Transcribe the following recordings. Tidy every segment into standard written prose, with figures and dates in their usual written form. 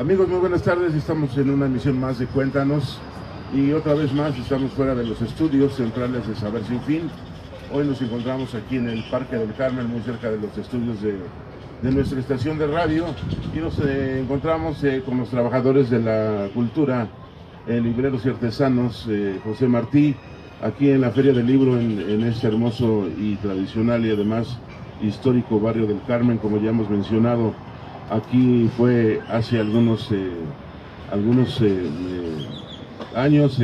Amigos, muy buenas tardes. Estamos en una emisión más de Cuéntanos y otra vez más estamos fuera de los estudios centrales de Saber Sin Fin. Hoy nos encontramos aquí en el Parque del Carmen, muy cerca de los estudios de nuestra estación de radio, y nos encontramos con los trabajadores de la cultura, libreros y artesanos, José Martí, aquí en la Feria del Libro en este hermoso y tradicional y además histórico barrio del Carmen, como ya hemos mencionado. Aquí fue hace algunos años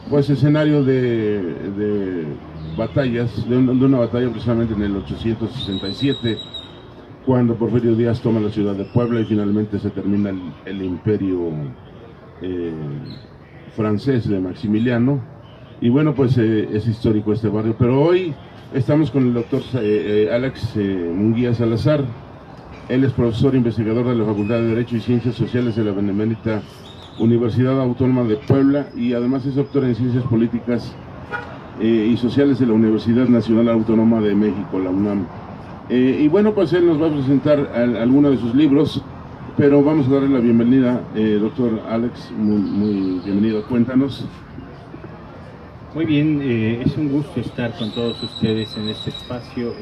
pues escenario de batallas, de una batalla precisamente en el 867, cuando Porfirio Díaz toma la ciudad de Puebla y finalmente se termina el imperio francés de Maximiliano. Y bueno, pues es histórico este barrio, pero hoy estamos con el doctor Alex Munguía Salazar. Él es profesor investigador de la Facultad de Derecho y Ciencias Sociales de la Benemérita Universidad Autónoma de Puebla, y además es doctor en Ciencias Políticas y Sociales de la Universidad Nacional Autónoma de México, la UNAM. Y bueno, pues él nos va a presentar algunos de sus libros, pero vamos a darle la bienvenida, doctor Alex, muy bienvenido. Cuéntanos. Muy bien, es un gusto estar con todos ustedes en este espacio,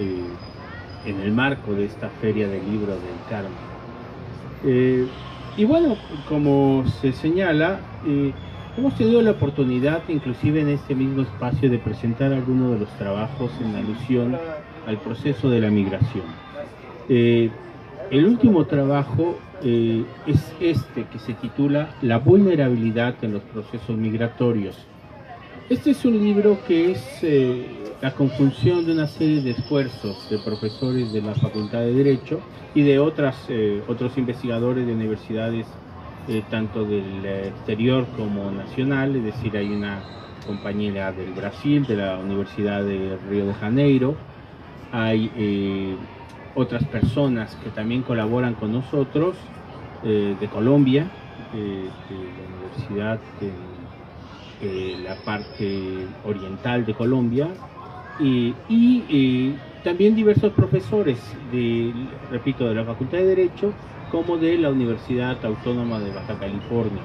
en el marco de esta Feria del Libro del Carmen. Y bueno, como se señala, hemos tenido la oportunidad, inclusive en este mismo espacio, de presentar algunos de los trabajos en alusión al proceso de la migración. El último trabajo es este, que se titula La vulnerabilidad en los procesos migratorios. Este es un libro que es la conjunción de una serie de esfuerzos de profesores de la Facultad de Derecho y de otros investigadores de universidades, tanto del exterior como nacional. Es decir, hay una compañera del Brasil, de la Universidad de Río de Janeiro, hay otras personas que también colaboran con nosotros, de Colombia, de la Universidad de la parte oriental de Colombia, y también diversos profesores repito, de la Facultad de Derecho como de la Universidad Autónoma de Baja California.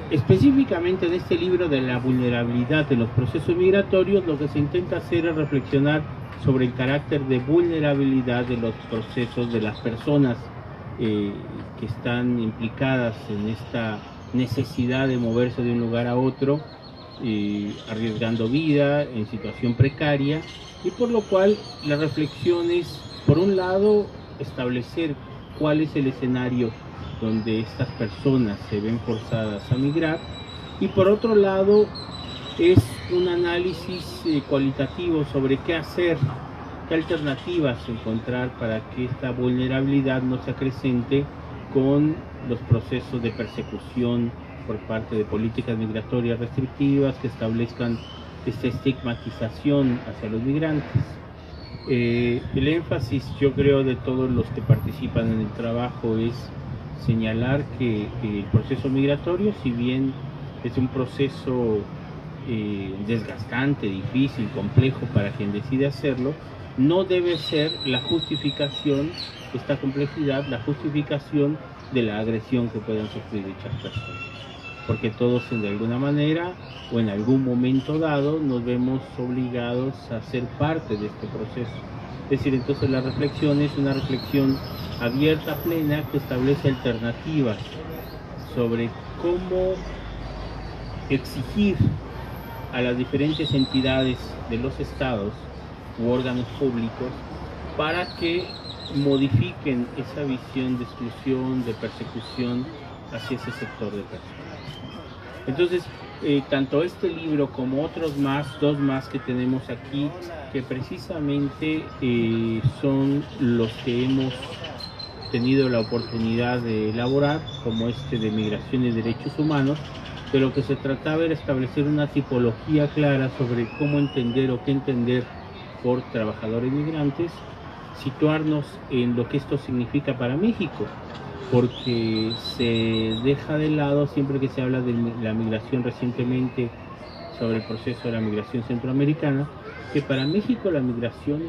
Específicamente en este libro de la vulnerabilidad de los procesos migratorios, lo que se intenta hacer es reflexionar sobre el carácter de vulnerabilidad de los procesos de las personas que están implicadas en esta necesidad de moverse de un lugar a otro, arriesgando vida, en situación precaria, y por lo cual la reflexión es, por un lado, establecer cuál es el escenario donde estas personas se ven forzadas a migrar, y por otro lado es un análisis cualitativo sobre qué hacer, qué alternativas encontrar para que esta vulnerabilidad no se acrecente con los procesos de persecución por parte de políticas migratorias restrictivas que establezcan esta estigmatización hacia los migrantes. El énfasis, yo creo, de todos los que participan en el trabajo es señalar que el proceso migratorio, si bien es un proceso desgastante, difícil, complejo para quien decide hacerlo, no debe ser la justificación, esta complejidad, la justificación de la agresión que puedan sufrir dichas personas, porque todos de alguna manera o en algún momento dado nos vemos obligados a ser parte de este proceso. Es decir, entonces la reflexión es una reflexión abierta, plena, que establece alternativas sobre cómo exigir a las diferentes entidades de los estados u órganos públicos para que modifiquen esa visión de exclusión, de persecución hacia ese sector de personas. Entonces, tanto este libro como otros más, dos más que tenemos aquí, que precisamente son los que hemos tenido la oportunidad de elaborar, como este de Migración y Derechos Humanos, de lo que se trataba era establecer una tipología clara sobre cómo entender o qué entender por trabajadores migrantes, situarnos en lo que esto significa para México, porque se deja de lado siempre que se habla de la migración recientemente, sobre el proceso de la migración centroamericana, que para México la migración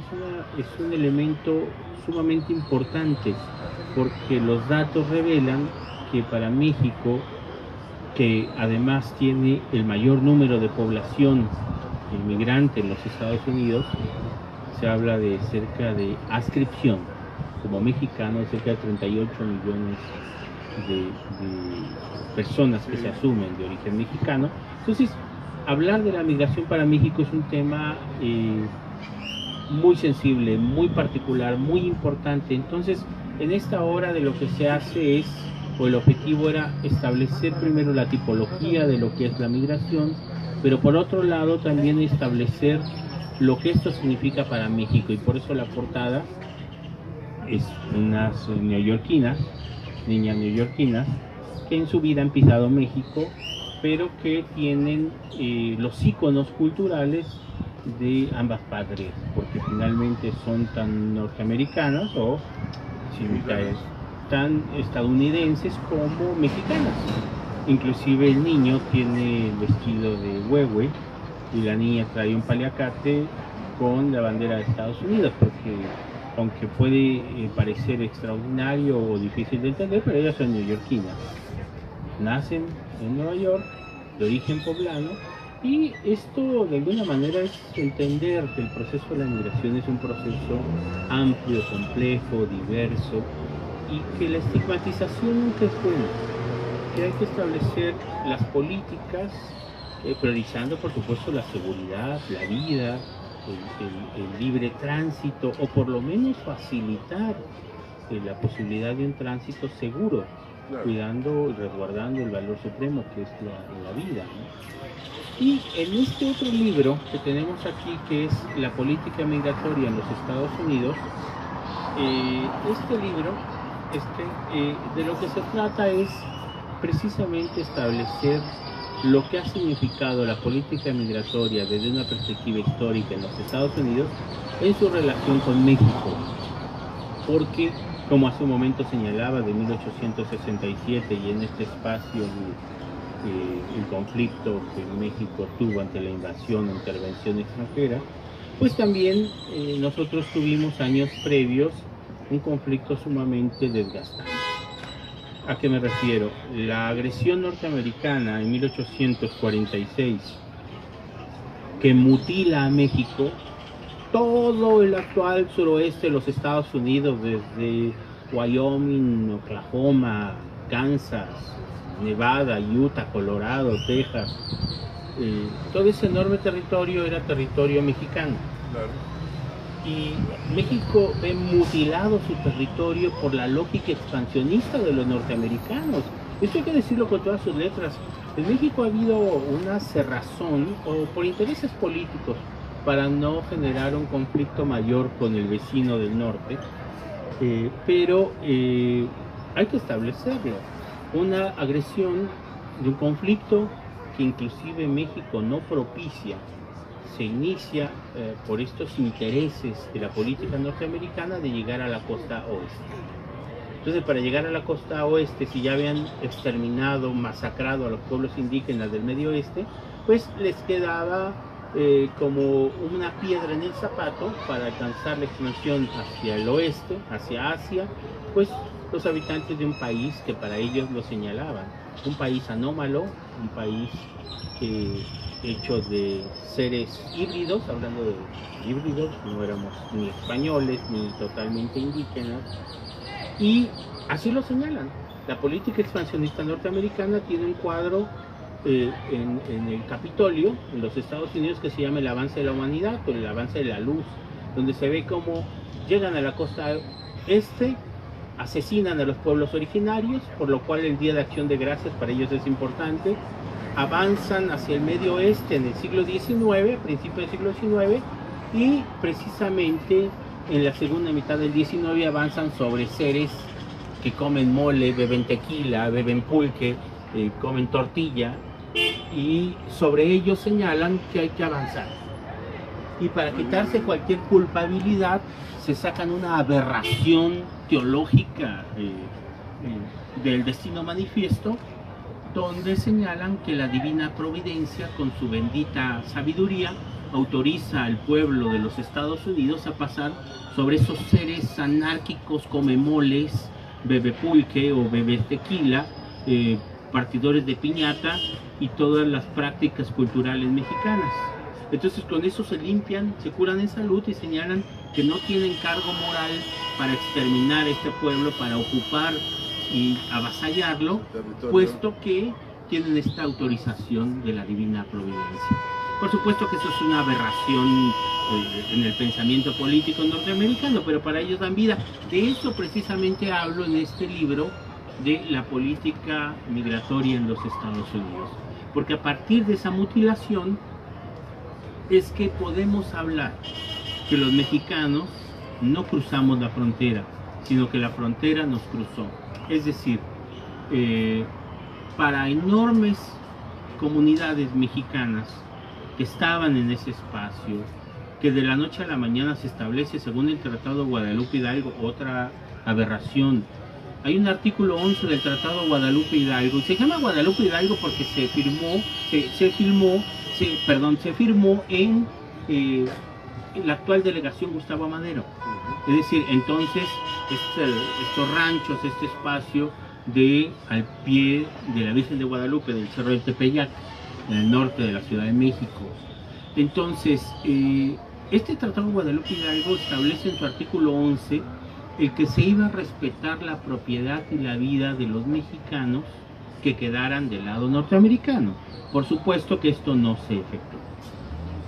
es un elemento sumamente importante porque los datos revelan que para México, que además tiene el mayor número de población inmigrante en los Estados Unidos, se habla de cerca de adscripción como mexicano, cerca de 38 millones de personas que se asumen de origen mexicano. Entonces, hablar de la migración para México es un tema muy sensible, muy particular, muy importante. Entonces, en esta hora de lo que se hace es, o el objetivo era establecer primero la tipología de lo que es la migración, pero por otro lado también establecer lo que esto significa para México, y por eso la portada es unas neoyorquinas, niñas neoyorquinas, que en su vida han pisado México, pero que tienen los íconos culturales de ambas patrias, porque finalmente son tan norteamericanas o tan estadounidenses como mexicanas. Inclusive el niño tiene el vestido de huehue y la niña trae un paliacate con la bandera de Estados Unidos, porque aunque puede parecer extraordinario o difícil de entender, pero ellas son neoyorquinas. Nacen en Nueva York, de origen poblano, y esto de alguna manera es entender que el proceso de la migración es un proceso amplio, complejo, diverso, y que la estigmatización nunca es buena, que hay que establecer las políticas priorizando por supuesto la seguridad, la vida, el libre tránsito, o por lo menos facilitar la posibilidad de un tránsito seguro, claro, cuidando y resguardando el valor supremo que es la vida, ¿no? Y en este otro libro que tenemos aquí, que es La política migratoria en los Estados Unidos, este libro de lo que se trata es precisamente establecer lo que ha significado la política migratoria desde una perspectiva histórica en los Estados Unidos en su relación con México, porque como hace un momento señalaba, de 1867 y en este espacio el conflicto que México tuvo ante la invasión o intervención extranjera, pues también nosotros tuvimos años previos un conflicto sumamente desgastante. ¿A qué me refiero? La agresión norteamericana en 1846, que mutila a México, todo el actual suroeste de los Estados Unidos, desde Wyoming, Oklahoma, Kansas, Nevada, Utah, Colorado, Texas, todo ese enorme territorio era territorio mexicano. Claro. Y México ve mutilado su territorio por la lógica expansionista de los norteamericanos. Esto hay que decirlo con todas sus letras. En México ha habido una cerrazón, o por intereses políticos, para no generar un conflicto mayor con el vecino del norte, pero hay que establecerlo. Una agresión de un conflicto que inclusive México no propicia, se inicia por estos intereses de la política norteamericana de llegar a la costa oeste. Entonces, para llegar a la costa oeste, si ya habían exterminado, masacrado a los pueblos indígenas del medio oeste, pues les quedaba como una piedra en el zapato para alcanzar la expansión hacia el oeste, hacia Asia, pues los habitantes de un país que para ellos lo señalaban, un país anómalo, un país hecho de seres híbridos, hablando de híbridos, no éramos ni españoles ni totalmente indígenas, y así lo señalan. La política expansionista norteamericana tiene un cuadro en el Capitolio, en los Estados Unidos, que se llama el avance de la humanidad, o el avance de la luz, donde se ve cómo llegan a la costa este, asesinan a los pueblos originarios, por lo cual el Día de Acción de Gracias para ellos es importante, avanzan hacia el medio oeste en el siglo XIX, a principios del siglo XIX, y precisamente en la segunda mitad del XIX avanzan sobre seres que comen mole, beben tequila, beben pulque, comen tortilla, y sobre ellos señalan que hay que avanzar. Y para quitarse cualquier culpabilidad se sacan una aberración teológica del Destino Manifiesto, donde señalan que la divina providencia, con su bendita sabiduría, autoriza al pueblo de los Estados Unidos a pasar sobre esos seres anárquicos, comemoles, bebe pulque o bebe tequila, partidores de piñata y todas las prácticas culturales mexicanas. Entonces con eso se limpian, se curan en salud y señalan que no tienen cargo moral para exterminar este pueblo, para ocupar y avasallarlo, puesto que tienen esta autorización de la divina providencia. Por supuesto que eso es una aberración en el pensamiento político norteamericano, pero para ellos dan vida. De eso precisamente hablo en este libro de la política migratoria en los Estados Unidos, porque a partir de esa mutilación es que podemos hablar que los mexicanos no cruzamos la frontera, sino que la frontera nos cruzó. Es decir, para enormes comunidades mexicanas que estaban en ese espacio, que de la noche a la mañana se establece, según el Tratado Guadalupe Hidalgo, otra aberración. Hay un artículo 11 del Tratado Guadalupe Hidalgo, se llama Guadalupe Hidalgo porque se firmó en la actual delegación Gustavo Amadero. Es decir, entonces estos ranchos, este espacio al pie de la Virgen de Guadalupe, del Cerro del Tepeyac, en el norte de la Ciudad de México. Entonces, este Tratado Guadalupe Hidalgo establece en su artículo 11 el que se iba a respetar la propiedad y la vida de los mexicanos que quedaran del lado norteamericano. Por supuesto que esto no se efectuó.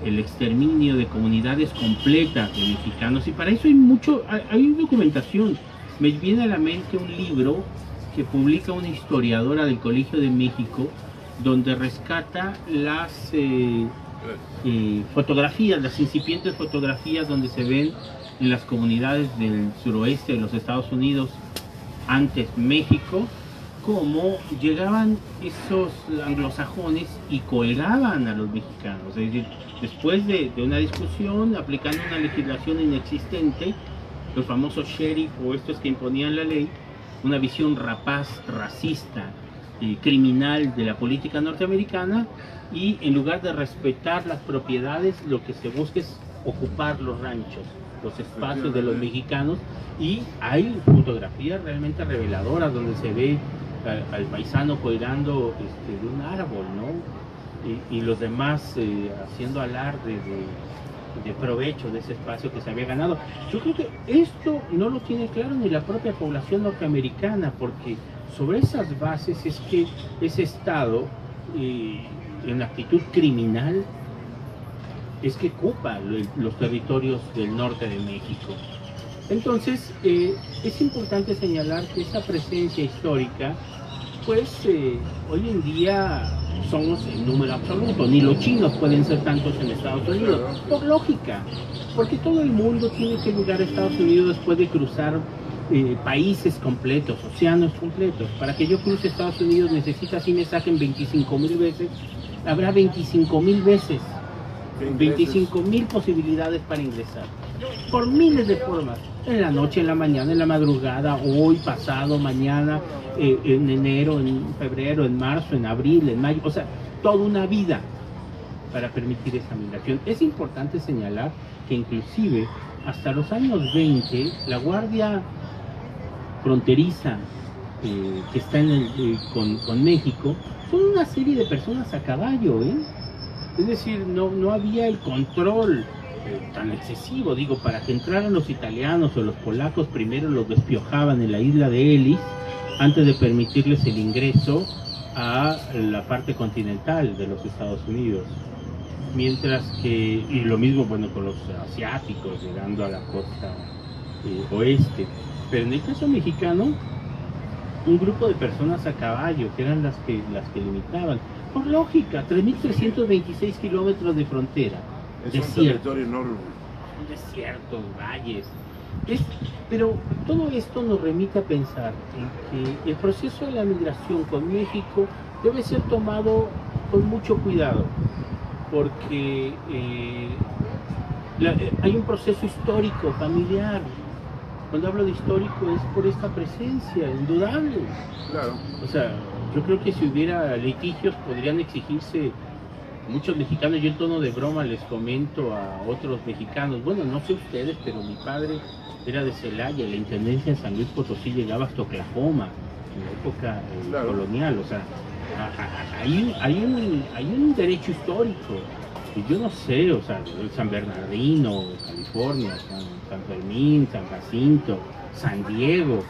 El exterminio de comunidades completas de mexicanos, y para eso hay documentación. Me viene a la mente un libro que publica una historiadora del Colegio de México, donde rescata las fotografías, las incipientes fotografías donde se ven en las comunidades del suroeste de los Estados Unidos, antes México, cómo llegaban esos anglosajones y colgaban a los mexicanos. Es decir, después de una discusión, aplicando una legislación inexistente, los famosos sheriff o estos que imponían la ley, una visión rapaz, racista, criminal de la política norteamericana, y en lugar de respetar las propiedades, lo que se busca es ocupar los ranchos, los espacios de los mexicanos, y hay fotografías realmente reveladoras donde se ve al paisano colgando de un árbol, ¿no? Y los demás haciendo alarde de provecho de ese espacio que se había ganado. Yo creo que esto no lo tiene claro ni la propia población norteamericana, porque sobre esas bases es que ese Estado, en actitud criminal, es que ocupa los territorios del norte de México. Entonces, es importante señalar que esa presencia histórica, pues hoy en día somos en número absoluto, ni los chinos pueden ser tantos en Estados Unidos, por lógica, porque todo el mundo tiene que llegar a Estados Unidos después de cruzar países completos, océanos completos. Para que yo cruce Estados Unidos necesita, si me saquen 25,000 veces, habrá 25,000 veces, 25,000 posibilidades para ingresar, por miles de formas, en la noche, en la mañana, en la madrugada, hoy, pasado, mañana, en enero, en febrero, en marzo, en abril, en mayo, o sea, toda una vida para permitir esa migración. Es importante señalar que inclusive hasta los años 20, la Guardia Fronteriza que está con México, son una serie de personas a caballo, es decir, no había el control tan excesivo. Digo, para que entraran los italianos o los polacos, primero los despiojaban en la isla de Ellis antes de permitirles el ingreso a la parte continental de los Estados Unidos. Mientras que, y lo mismo, bueno, con los asiáticos llegando a la costa oeste. Pero en el caso mexicano, un grupo de personas a caballo, que eran las que limitaban. Por lógica, 3.326 kilómetros de frontera. Es un territorio enorme. Desiertos, valles. Pero todo esto nos remite a pensar en que el proceso de la migración con México debe ser tomado con mucho cuidado, porque hay un proceso histórico, familiar. Cuando hablo de histórico es por esta presencia indudable. Claro. O sea, yo creo que si hubiera litigios podrían exigirse muchos mexicanos, yo en tono de broma les comento a otros mexicanos, bueno, no sé ustedes, pero mi padre era de Celaya, la intendencia de San Luis Potosí llegaba hasta Oklahoma, en la época Claro. colonial, o sea, hay un derecho histórico, y yo no sé, o sea, San Bernardino, California, San Fermín, San Jacinto, San Diego,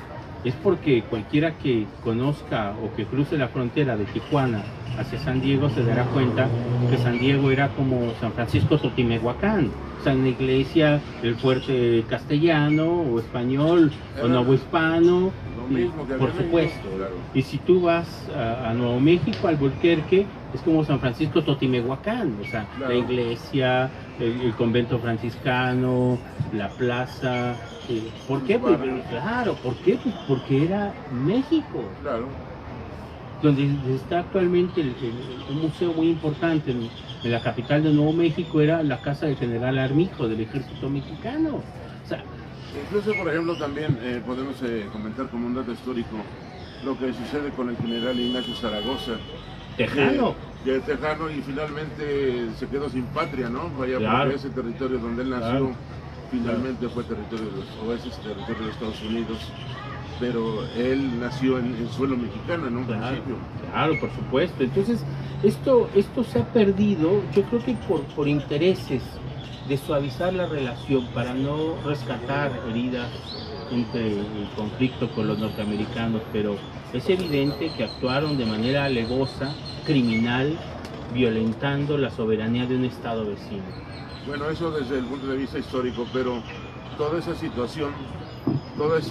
es porque cualquiera que conozca o que cruce la frontera de Tijuana hacia San Diego se dará cuenta que San Diego era como San Francisco Totimehuacán, o sea, una iglesia, el fuerte castellano o español o novohispano, Lo mismo que por había en supuesto. México, claro. Y si tú vas a Nuevo México, al Albuquerque, es como San Francisco Totimehuacán, o sea, Claro. la iglesia, el convento franciscano, la plaza. ¿Por qué? Pues, claro, ¿por qué? Pues porque era México, Claro. donde está actualmente un museo muy importante en la capital de Nuevo México, era la casa del general Armijo del ejército mexicano. O sea, Incluso, por ejemplo, también podemos comentar como un dato histórico lo que sucede con el general Ignacio Zaragoza. tejano. Que es tejano y finalmente se quedó sin patria, ¿no? Vaya, Claro. porque ese territorio donde él nació Claro. finalmente fue territorio o es territorio de Estados Unidos, pero él nació en suelo mexicano en un principio. Claro, por supuesto. Entonces, esto se ha perdido, yo creo que por intereses de suavizar la relación, para no rescatar heridas entre el conflicto con los norteamericanos, pero es evidente que actuaron de manera alevosa, criminal, violentando la soberanía de un estado vecino. Bueno, eso desde el punto de vista histórico, pero toda esa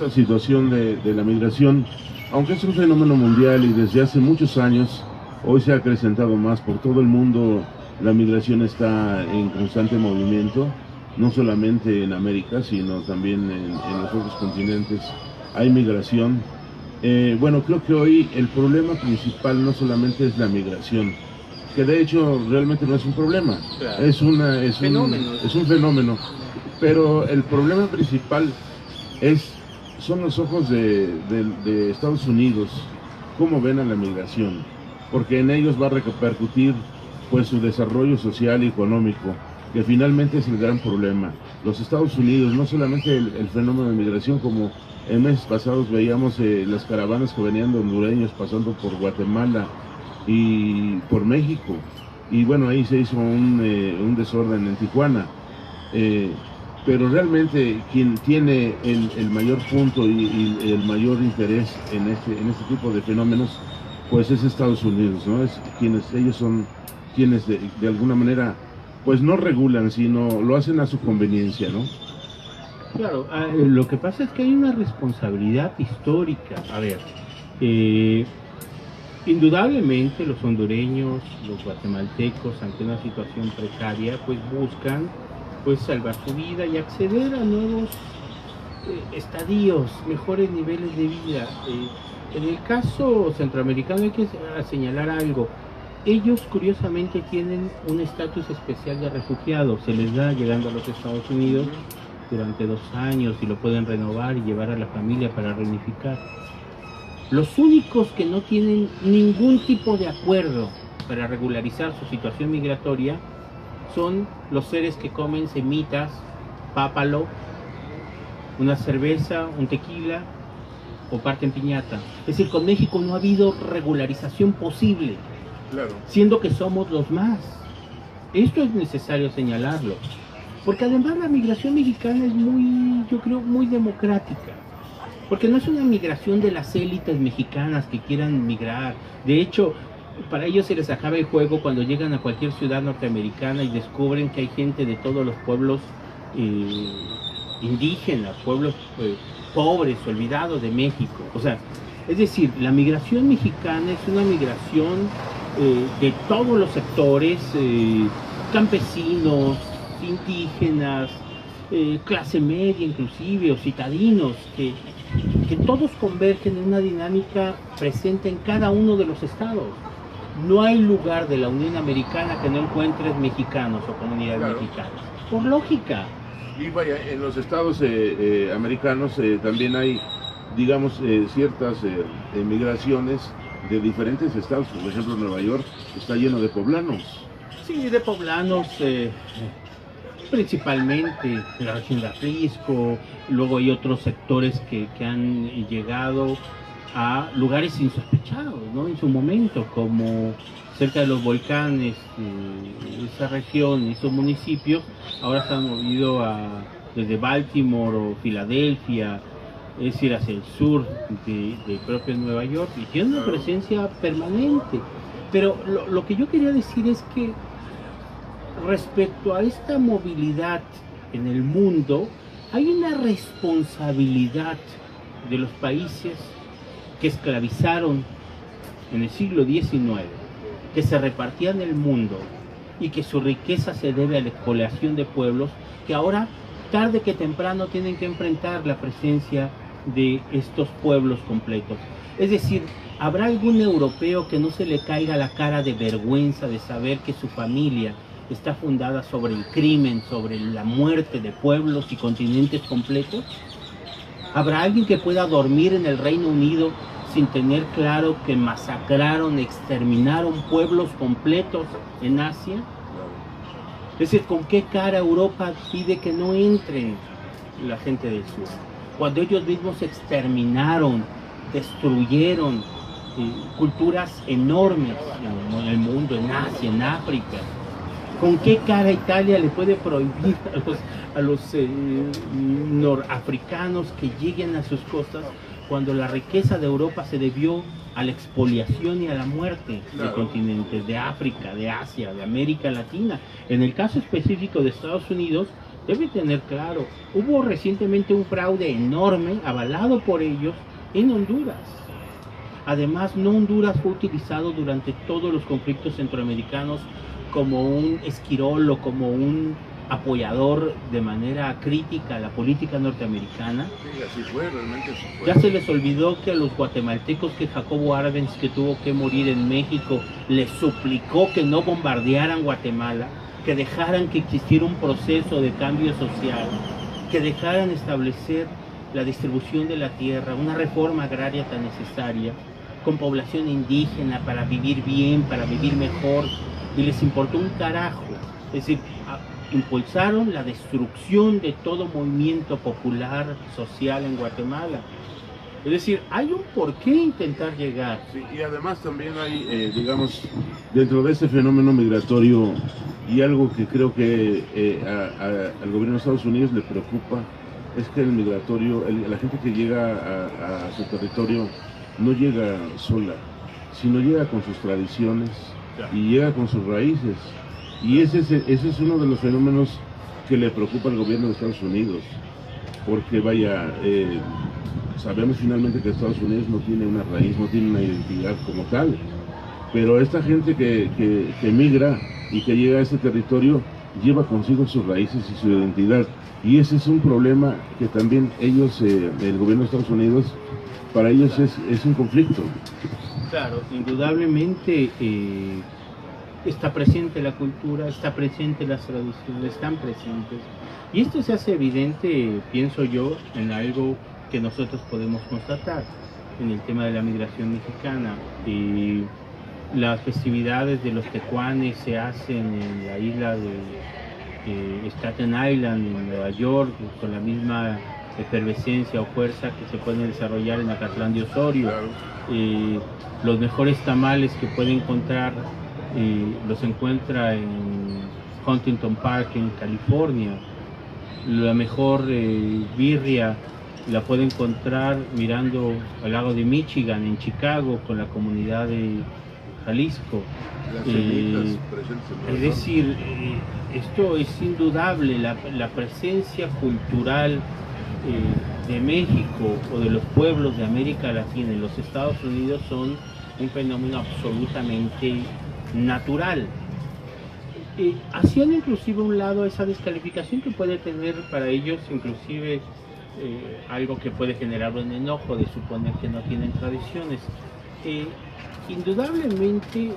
situación de la migración, aunque es un fenómeno mundial y desde hace muchos años, hoy se ha acrecentado más por todo el mundo. La migración está en constante movimiento, no solamente en América, sino también en los otros continentes. Hay migración. Bueno, creo que hoy el problema principal no solamente es la migración, que de hecho realmente no es un problema, Claro. es un fenómeno, pero el problema principal son los ojos de Estados Unidos, cómo ven a la migración, porque en ellos va a repercutir pues su desarrollo social y económico, que finalmente es el gran problema. Los Estados Unidos, no solamente el fenómeno de migración, como en meses pasados veíamos las caravanas que venían de hondureños pasando por Guatemala y por México, y bueno, ahí se hizo un desorden en Tijuana, pero realmente quien tiene el mayor punto y el mayor interés en este tipo de fenómenos, pues es Estados Unidos, ¿no? Ellos son quienes de alguna manera pues no regulan, sino lo hacen a su conveniencia, ¿no? Claro, lo que pasa es que hay una responsabilidad histórica. A ver, indudablemente los hondureños, los guatemaltecos, ante una situación precaria, pues buscan pues salvar su vida y acceder a nuevos estadios, mejores niveles de vida. En el caso centroamericano hay que señalar algo. Ellos curiosamente tienen un estatus especial de refugiados, se les da llegando a los Estados Unidos durante 2 años y lo pueden renovar y llevar a la familia para reunificar. Los únicos que no tienen ningún tipo de acuerdo para regularizar su situación migratoria son los seres que comen semitas, pápalo, una cerveza, un tequila o parten piñata. Es decir, con México no ha habido regularización posible. Claro. Siendo que somos los más. Esto es necesario señalarlo, porque además la migración mexicana es yo creo, muy democrática, porque no es una migración de las élites mexicanas que quieran migrar. De hecho, para ellos se les acaba el juego cuando llegan a cualquier ciudad norteamericana y descubren que hay gente de todos los pueblos indígenas, pueblos pobres, olvidados de México. O sea, es decir, la migración mexicana es una migración de todos los sectores, campesinos, indígenas, clase media inclusive, o citadinos, que todos convergen en una dinámica presente en cada uno de los estados. No hay lugar de la Unión Americana que no encuentres mexicanos o comunidades Claro. mexicanas, por lógica. Y vaya, en los estados americanos también hay, digamos, ciertas migraciones de diferentes estados. Por ejemplo, Nueva York está lleno de poblanos. Sí, de poblanos, principalmente la región de Atlisco. Luego hay otros sectores que han llegado a lugares insospechados, ¿no? En su momento, como cerca de los volcanes, esa región, esos municipios, ahora se han movido desde Baltimore o Filadelfia, es decir, hacia el sur de propio Nueva York, y tiene una presencia permanente. Pero lo que yo quería decir es que respecto a esta movilidad en el mundo, hay una responsabilidad de los países que esclavizaron en el siglo XIX, que se repartían el mundo y que su riqueza se debe a la expoliación de pueblos, que ahora, tarde que temprano, tienen que enfrentar la presencia de estos pueblos completos. Es decir, ¿habrá algún europeo que no se le caiga la cara de vergüenza de saber que su familia está fundada sobre el crimen, sobre la muerte de pueblos y continentes completos? ¿Habrá alguien que pueda dormir en el Reino Unido sin tener claro que masacraron, exterminaron pueblos completos en Asia? Es decir, ¿con qué cara Europa pide que no entren la gente del sur? Cuando ellos mismos exterminaron, destruyeron culturas enormes en el mundo, en Asia, en África. ¿Con qué cara Italia le puede prohibir a los norafricanos que lleguen a sus costas cuando la riqueza de Europa se debió a la expoliación y a la muerte de continentes, de África, de Asia, de América Latina? En el caso específico de Estados Unidos, debe tener claro, hubo recientemente un fraude enorme, avalado por ellos, en Honduras. Además, no Honduras fue utilizado durante todos los conflictos centroamericanos como un esquirol o como un apoyador de manera crítica a la política norteamericana. Sí, así fue, realmente así fue. Ya se les olvidó que a los guatemaltecos, que Jacobo Arbenz, que tuvo que morir en México, les suplicó que no bombardearan Guatemala, que dejaran que existiera un proceso de cambio social, que dejaran establecer la distribución de la tierra, una reforma agraria tan necesaria, con población indígena para vivir bien, para vivir mejor, y les importó un carajo. Es decir, impulsaron la destrucción de todo movimiento popular, social en Guatemala. Es decir, hay un porqué intentar llegar. Sí, y además también hay, digamos, dentro de este fenómeno migratorio, y algo que creo que al gobierno de Estados Unidos le preocupa, es que el migratorio, la gente que llega a su territorio no llega sola, sino llega con sus tradiciones y llega con sus raíces. Y ese es uno de los fenómenos que le preocupa al gobierno de Estados Unidos, porque vaya, sabemos finalmente que Estados Unidos no tiene una raíz, no tiene una identidad como tal, pero esta gente que migra y que llega a ese territorio lleva consigo sus raíces y su identidad, y ese es un problema que también ellos, el gobierno de Estados Unidos, para ellos es un conflicto. Claro, indudablemente está presente la cultura, está presente las tradiciones, están presentes. Y esto se hace evidente, pienso yo, en algo que nosotros podemos constatar en el tema de la migración mexicana. Las festividades de los tecuanes se hacen en la isla de Staten Island, en Nueva York, con la misma efervescencia o fuerza que se pueden desarrollar en Acatlán de Osorio. Los mejores tamales que puede encontrar los encuentra en Huntington Park, en California. La mejor birria la puede encontrar mirando al lago de Michigan, en Chicago, con la comunidad de Jalisco. Es decir, esto es indudable, la presencia cultural de México o de los pueblos de América Latina en los Estados Unidos son un fenómeno absolutamente natural. Hacían inclusive un lado esa descalificación que puede tener para ellos inclusive algo que puede generar un enojo de suponer que no tienen tradiciones. Indudablemente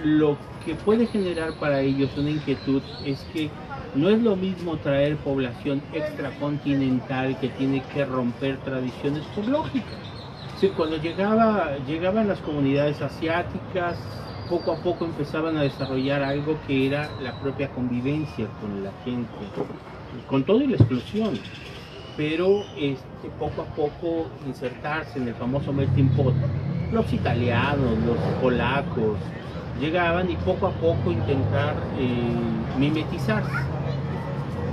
lo que puede generar para ellos una inquietud es que no es lo mismo traer población extracontinental que tiene que romper tradiciones por lógica. Sí, cuando llegaban las comunidades asiáticas, poco a poco empezaban a desarrollar algo que era la propia convivencia con la gente, con todo y la exclusión, pero poco a poco insertarse en el famoso melting pot. Los italianos, los polacos, llegaban y poco a poco intentar mimetizarse.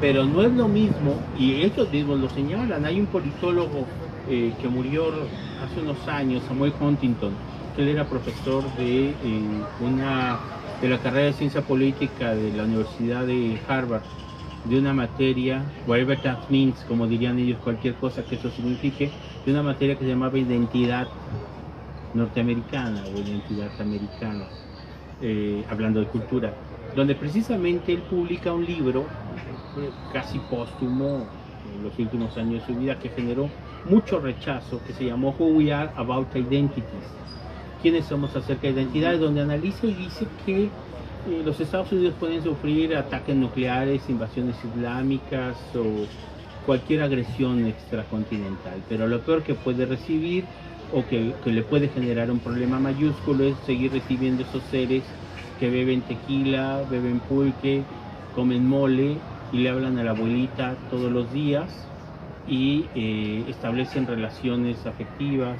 Pero no es lo mismo, y ellos mismos lo señalan. Hay un politólogo que murió hace unos años, Samuel Huntington, que él era profesor de la carrera de ciencia política de la Universidad de Harvard, de una materia, whatever that means, como dirían ellos, cualquier cosa que eso signifique, de una materia que se llamaba identidad norteamericana o identidad americana, hablando de cultura, donde precisamente él publica un libro casi póstumo en los últimos años de su vida, que generó mucho rechazo, que se llamó Who We Are About Identities, quiénes somos acerca de identidades, donde analiza y dice que los Estados Unidos pueden sufrir ataques nucleares, invasiones islámicas o cualquier agresión extracontinental, pero lo peor que puede recibir o que le puede generar un problema mayúsculo es seguir recibiendo esos seres que beben tequila, beben pulque, comen mole y le hablan a la abuelita todos los días y establecen relaciones afectivas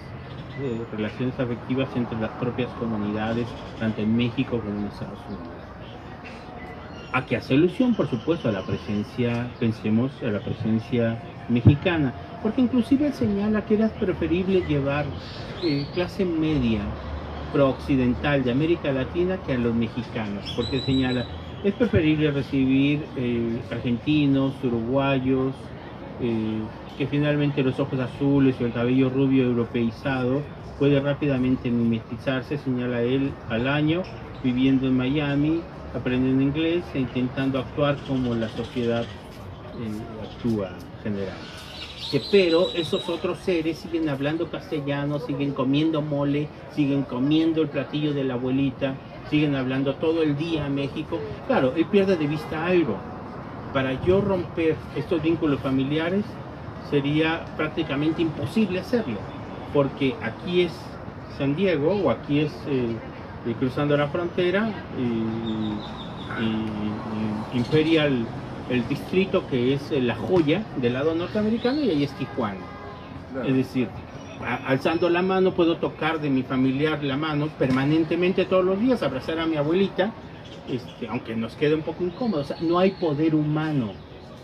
entre las propias comunidades, tanto en México como en Estados Unidos. A que hace alusión, por supuesto, a la presencia, pensemos, a la presencia mexicana, porque inclusive él señala que era preferible llevar clase media pro-occidental de América Latina que a los mexicanos, porque señala, es preferible recibir argentinos, uruguayos, que finalmente los ojos azules o el cabello rubio europeizado puede rápidamente mimetizarse, señala él, al año, viviendo en Miami, aprendiendo inglés e intentando actuar como la sociedad actúa en general. Pero esos otros seres siguen hablando castellano, siguen comiendo mole, siguen comiendo el platillo de la abuelita, siguen hablando todo el día a México. Claro, él pierde de vista algo. Para yo romper estos vínculos familiares sería prácticamente imposible hacerlo, porque aquí es San Diego o aquí es cruzando la frontera, Imperial, el distrito que es La Joya del lado norteamericano, y ahí es Tijuana. Claro. Es decir, alzando la mano puedo tocar de mi familiar la mano permanentemente todos los días, abrazar a mi abuelita, aunque nos quede un poco incómodo. O sea, no hay poder humano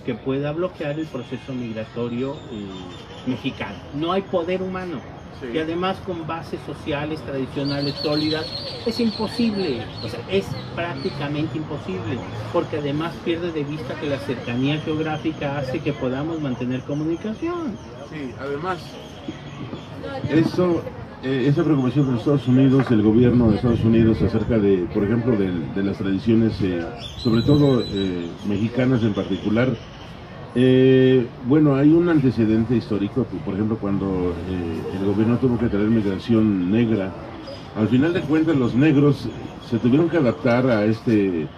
que pueda bloquear el proceso migratorio mexicano. No hay poder humano. Sí. Y además con bases sociales tradicionales sólidas es imposible, o sea, es prácticamente imposible, porque además pierde de vista que la cercanía geográfica hace que podamos mantener comunicación. Sí, además esa preocupación de los Estados Unidos, el gobierno de Estados Unidos acerca de, por ejemplo, de las tradiciones, sobre todo mexicanas en particular. Bueno, hay un antecedente histórico, por ejemplo, cuando el gobierno tuvo que traer migración negra. Al final de cuentas, los negros se tuvieron que adaptar a este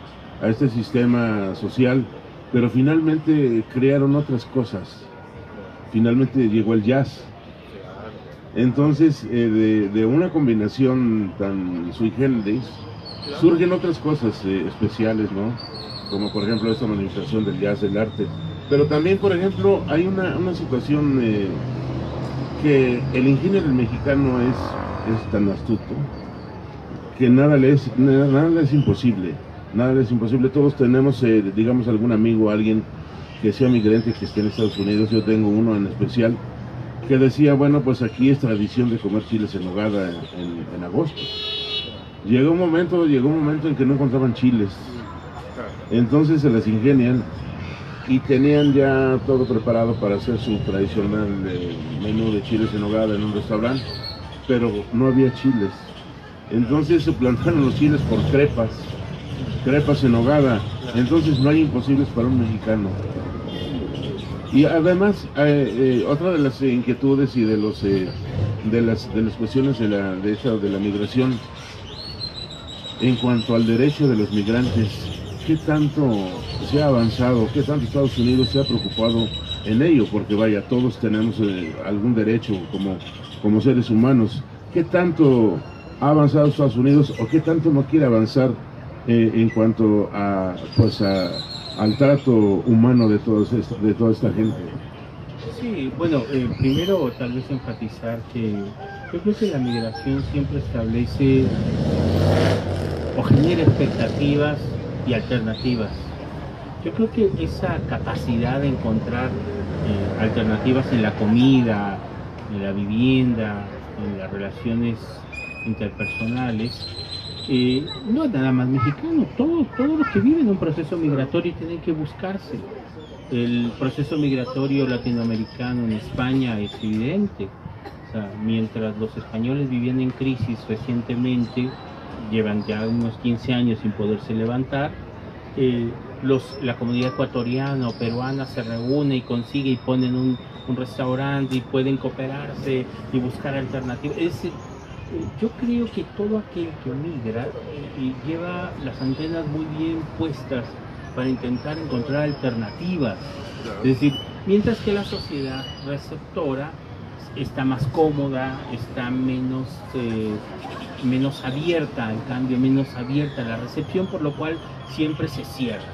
sistema social, pero finalmente crearon otras cosas. Finalmente llegó el jazz. Entonces, de una combinación tan sui generis, surgen otras cosas especiales, ¿no? Como por ejemplo esta manifestación del jazz, del arte. Pero también, por ejemplo, hay una situación que el ingenio del mexicano es tan astuto que nada le es imposible. Nada le es imposible. Todos tenemos, digamos, algún amigo, alguien que sea migrante, que esté en Estados Unidos. Yo tengo uno en especial que decía, bueno, pues aquí es tradición de comer chiles en nogada en agosto. Llegó un momento en que no encontraban chiles. Entonces se las ingenian y tenían ya todo preparado para hacer su tradicional menú de chiles en nogada en un restaurante, pero no había chiles. Entonces se plantaron los chiles por crepas en nogada. Entonces no hay imposibles para un mexicano. Y además, otra de las inquietudes y de las cuestiones de la migración, en cuanto al derecho de los migrantes, ¿qué tanto se ha avanzado? ¿Qué tanto Estados Unidos se ha preocupado en ello? Porque vaya, todos tenemos algún derecho como seres humanos. ¿Qué tanto ¿Ha avanzado Estados Unidos o qué tanto no quiere avanzar en cuanto a, pues al trato humano de toda esta gente? Sí, bueno, primero tal vez enfatizar que yo creo que la migración siempre establece o genera expectativas y alternativas. Yo creo que esa capacidad de encontrar alternativas en la comida, en la vivienda, en las relaciones interpersonales, no es nada más mexicano. Todos los que viven un proceso migratorio tienen que buscarse. El proceso migratorio latinoamericano en España es evidente. O sea, mientras los españoles vivían en crisis recientemente, llevan ya unos 15 años sin poderse levantar, la comunidad ecuatoriana o peruana se reúne y consigue y ponen un restaurante y pueden cooperarse y buscar alternativas. Es decir, yo creo que todo aquel que migra lleva las antenas muy bien puestas para intentar encontrar alternativas. Es decir, mientras que la sociedad receptora está más cómoda, está menos abierta al cambio, menos abierta a la recepción, por lo cual siempre se cierra.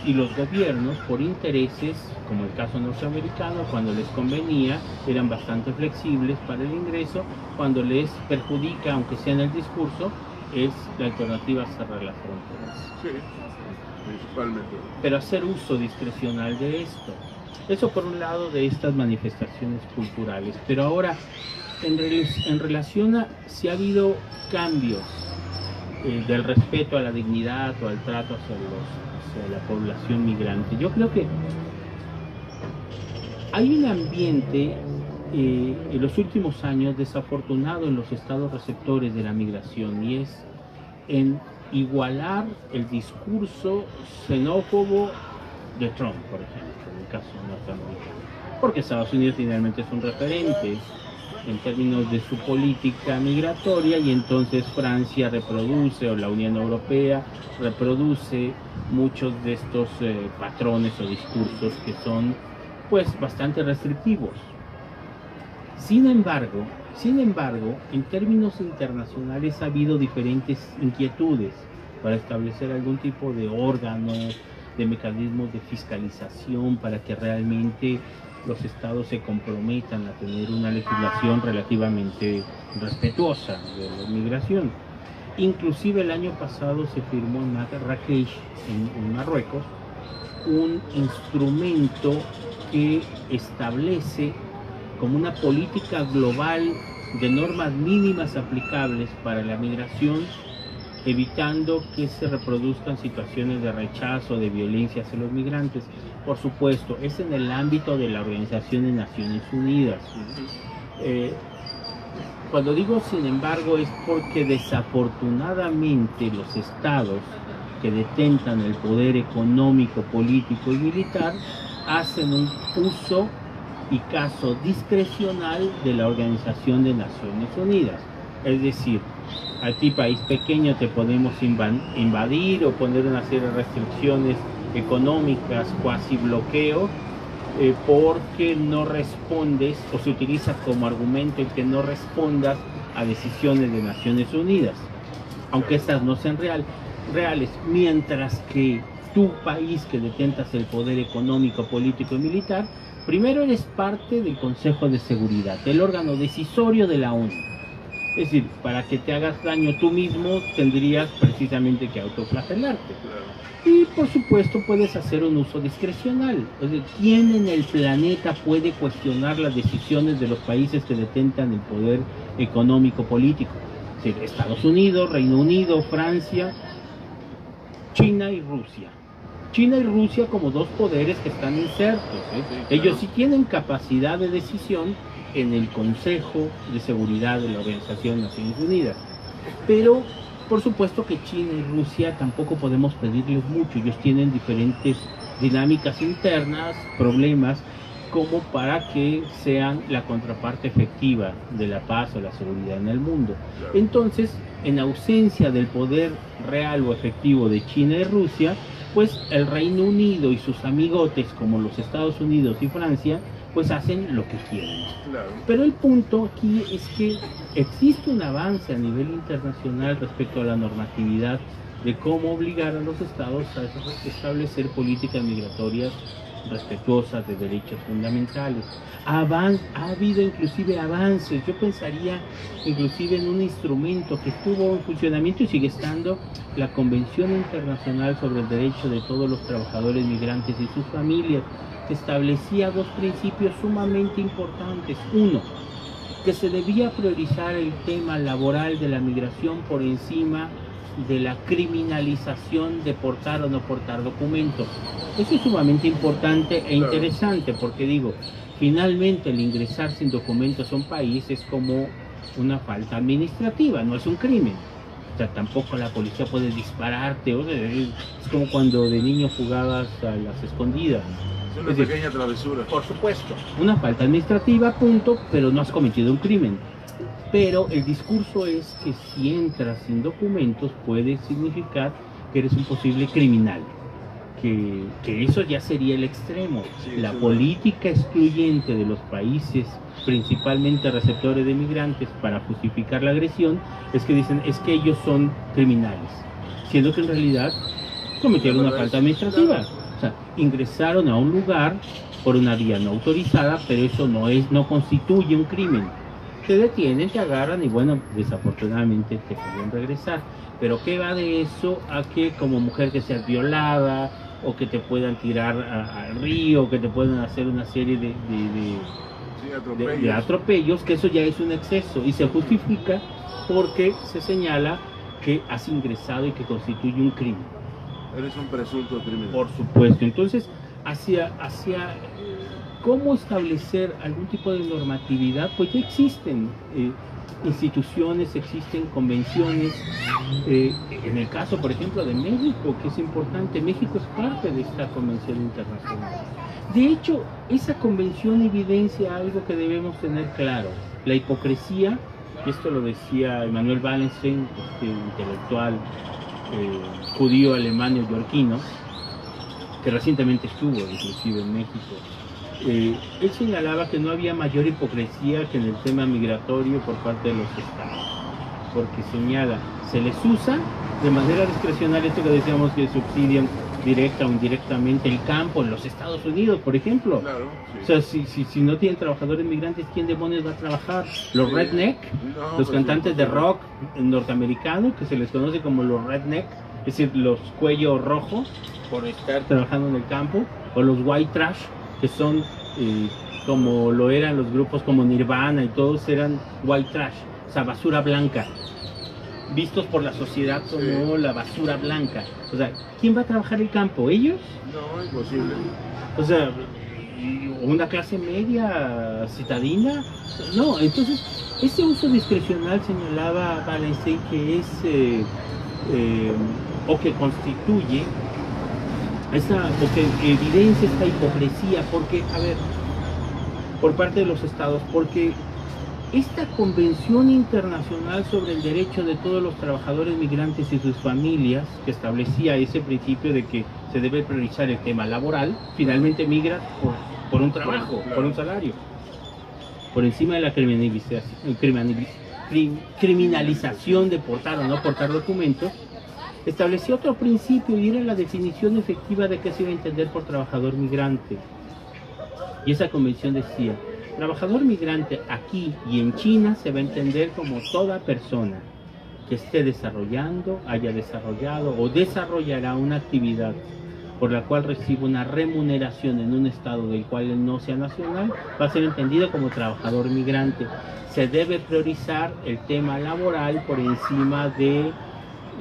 Y los gobiernos, por intereses, como el caso norteamericano, cuando les convenía, eran bastante flexibles para el ingreso. Cuando les perjudica, aunque sea en el discurso, es la alternativa cerrar las fronteras. Sí, principalmente. Pero hacer uso discrecional de esto. Eso por un lado de estas manifestaciones culturales. Pero ahora, en relación a si ha habido cambios del respeto a la dignidad o al trato hacia la población migrante, yo creo que hay un ambiente en los últimos años desafortunado en los estados receptores de la migración, y es en igualar el discurso xenófobo de Trump, por ejemplo, en el caso norteamericano, porque Estados Unidos finalmente es un referente en términos de su política migratoria, y entonces Francia reproduce, o la Unión Europea reproduce muchos de estos patrones o discursos que son pues bastante restrictivos. Sin embargo, en términos internacionales ha habido diferentes inquietudes para establecer algún tipo de órgano, de mecanismos de fiscalización para que realmente los estados se comprometan a tener una legislación relativamente respetuosa de la migración. Inclusive el año pasado se firmó en Marrakech, en Marruecos, un instrumento que establece como una política global de normas mínimas aplicables para la migración, evitando que se reproduzcan situaciones de rechazo, de violencia hacia los migrantes. Por supuesto, es en el ámbito de la Organización de Naciones Unidas. Cuando digo sin embargo es porque desafortunadamente los estados que detentan el poder económico, político y militar hacen un uso y caso discrecional de la Organización de Naciones Unidas. Es decir, a ti, país pequeño, te podemos invadir o poner una serie de restricciones económicas, cuasi bloqueo, porque no respondes, o se utiliza como argumento el que no respondas a decisiones de Naciones Unidas, aunque estas no sean reales, mientras que tu país que detentas el poder económico, político y militar, primero eres parte del Consejo de Seguridad, el órgano decisorio de la ONU. Es decir, para que te hagas daño tú mismo tendrías precisamente que autoflagelarte. Y por supuesto puedes hacer un uso discrecional. Es decir, ¿quién en el planeta puede cuestionar las decisiones de los países que detentan el poder económico político? Es decir, Estados Unidos, Reino Unido, Francia, China y Rusia. China y Rusia como dos poderes que están insertos. Ellos sí tienen capacidad de decisión en el Consejo de Seguridad de la Organización de Naciones Unidas. Pero, por supuesto que China y Rusia tampoco podemos pedirles mucho. Ellos tienen diferentes dinámicas internas, problemas, como para que sean la contraparte efectiva de la paz o la seguridad en el mundo. Entonces, en ausencia del poder real o efectivo de China y Rusia, pues el Reino Unido y sus amigotes como los Estados Unidos y Francia pues hacen lo que quieren. Claro. Pero el punto aquí es que existe un avance a nivel internacional respecto a la normatividad de cómo obligar a los estados a establecer políticas migratorias respetuosas de derechos fundamentales. Ha habido inclusive avances. Yo pensaría inclusive en un instrumento que estuvo en funcionamiento y sigue estando, la Convención Internacional sobre el Derecho de todos los trabajadores migrantes y sus familias, que establecía dos principios sumamente importantes. Uno, que se debía priorizar el tema laboral de la migración por encima de la criminalización de portar o no portar documentos. Eso es sumamente importante e interesante, porque digo, finalmente el ingresar sin documentos a un país es como una falta administrativa, no es un crimen. O sea, tampoco la policía puede dispararte, o sea, es como cuando de niño jugabas a las escondidas. Es una pequeña travesura. Por supuesto, una falta administrativa, punto, pero no has cometido un crimen. Pero el discurso es que si entras sin documentos puede significar que eres un posible criminal. Que eso ya sería el extremo. Sí, la sí, política excluyente de los países, principalmente receptores de migrantes, para justificar la agresión, es que dicen, es que ellos son criminales. Siendo que en realidad cometieron una falta administrativa. O sea, ingresaron a un lugar por una vía no autorizada, pero eso no constituye un crimen. Te detienen, te agarran y bueno, desafortunadamente te pueden regresar. Pero ¿qué va de eso a que como mujer que seas violada o que te puedan tirar al río, que te puedan hacer una serie de atropellos, que eso ya es un exceso y se justifica porque se señala que has ingresado y que constituye un crimen? Eres un presunto criminal. Por supuesto. Entonces, hacia cómo establecer algún tipo de normatividad, pues ya existen instituciones, existen convenciones. En el caso, por ejemplo, de México, que es importante, México es parte de esta convención internacional. De hecho, esa convención evidencia algo que debemos tener claro: la hipocresía. Esto lo decía Emanuel Wallenstein, intelectual judío alemán neoyorquino, que recientemente estuvo inclusive en México. Él señalaba que no había mayor hipocresía que en el tema migratorio por parte de los estados, porque señala, se les usa de manera discrecional, esto que decíamos que subsidian directa o indirectamente el campo en los Estados Unidos, por ejemplo. Claro, sí. O sea, si no tienen trabajadores migrantes, ¿quién demonios va a trabajar? Los redneck, No, los pues, cantantes de rock norteamericanos, que se les conoce como los redneck, es decir, los cuello rojo por estar trabajando en el campo, o los white trash, que son como lo eran los grupos como Nirvana, y todos eran white trash, o sea, basura blanca, vistos por la sociedad como la basura blanca. O sea, ¿quién va a trabajar el campo? ¿Ellos? No, imposible. O sea, ¿una clase media citadina? No, entonces, ese uso discrecional, señalaba Wallenstein, que es o que constituye o que evidencia esta hipocresía, porque, a ver, por parte de los estados, porque esta Convención Internacional sobre el Derecho de todos los trabajadores migrantes y sus familias, que establecía ese principio de que se debe priorizar el tema laboral, finalmente migra por un trabajo, claro, por un salario, por encima de la criminalización de portar o no portar documentos. Estableció otro principio, y era la definición efectiva de qué se iba a entender por trabajador migrante. Y esa convención decía: trabajador migrante aquí y en China se va a entender como toda persona que esté desarrollando, haya desarrollado o desarrollará una actividad por la cual recibe una remuneración en un estado del cual él no sea nacional, va a ser entendido como trabajador migrante. Se debe priorizar el tema laboral por encima de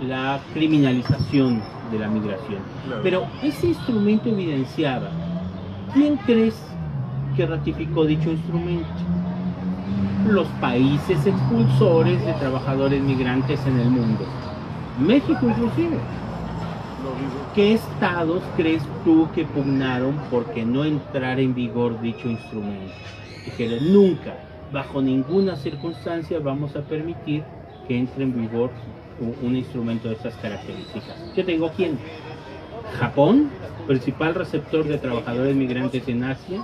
la criminalización de la migración. Claro. Pero ese instrumento evidenciaba, ¿quién crees que ratificó dicho instrumento? Los países expulsores de trabajadores migrantes en el mundo, México inclusive. ¿Qué estados crees tú que pugnaron porque no entrara en vigor dicho instrumento? Dijeron: nunca, bajo ninguna circunstancia vamos a permitir que entre en vigor un instrumento de estas características. Yo tengo quién: Japón, principal receptor de trabajadores migrantes en Asia,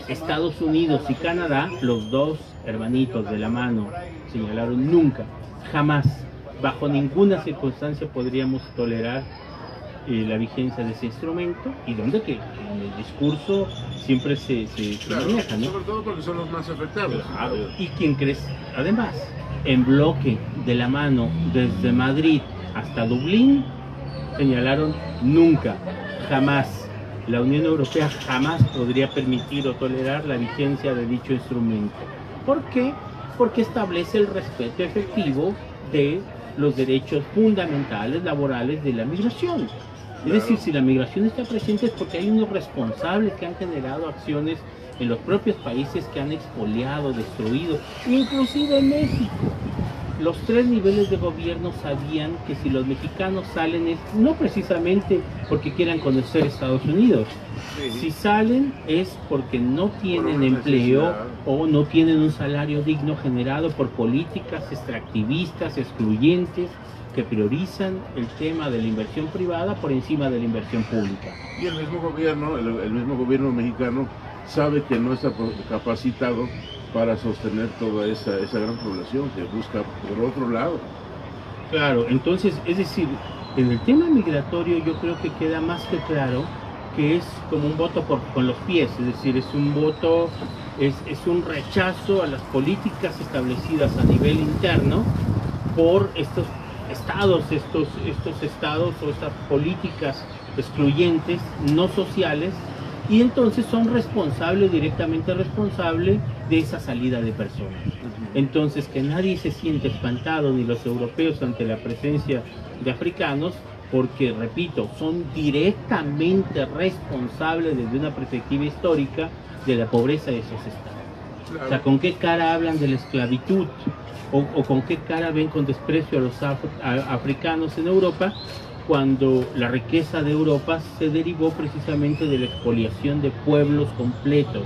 Estados Unidos y Canadá, los dos hermanitos de la mano, señalaron nunca, jamás, bajo ninguna circunstancia podríamos tolerar la vigencia de ese instrumento, y donde que en el discurso siempre se maneja, ¿no? Sobre todo porque son los más afectados. Claro. ¿Y quién crees? Además, en bloque, de la mano, desde Madrid hasta Dublín, señalaron nunca, jamás. La Unión Europea jamás podría permitir o tolerar la vigencia de dicho instrumento. ¿Por qué? Porque establece el respeto efectivo de los derechos fundamentales laborales de la migración. Es decir, si la migración está presente es porque hay unos responsables que han generado acciones en los propios países que han expoliado, destruido, inclusive en México. Los tres niveles de gobierno sabían que si los mexicanos salen es no precisamente porque quieran conocer Estados Unidos. Si salen es porque no tienen empleo o no tienen un salario digno generado por políticas extractivistas, excluyentes, que priorizan el tema de la inversión privada por encima de la inversión pública. Y el mismo gobierno mexicano sabe que no está capacitado para sostener toda esa gran población que busca por otro lado. Claro, entonces, es decir, en el tema migratorio yo creo que queda más que claro que es como un voto con los pies, es decir, es un voto, es un rechazo a las políticas establecidas a nivel interno por estos estados o estas políticas excluyentes, no sociales, y entonces son directamente responsables de esa salida de personas. Entonces, que nadie se siente espantado, ni los europeos, ante la presencia de africanos, porque, repito, son directamente responsables desde una perspectiva histórica de la pobreza de esos estados. Claro. O sea, ¿con qué cara hablan de la esclavitud? O con qué cara ven con desprecio a los africanos en Europa, cuando la riqueza de Europa se derivó precisamente de la expoliación de pueblos completos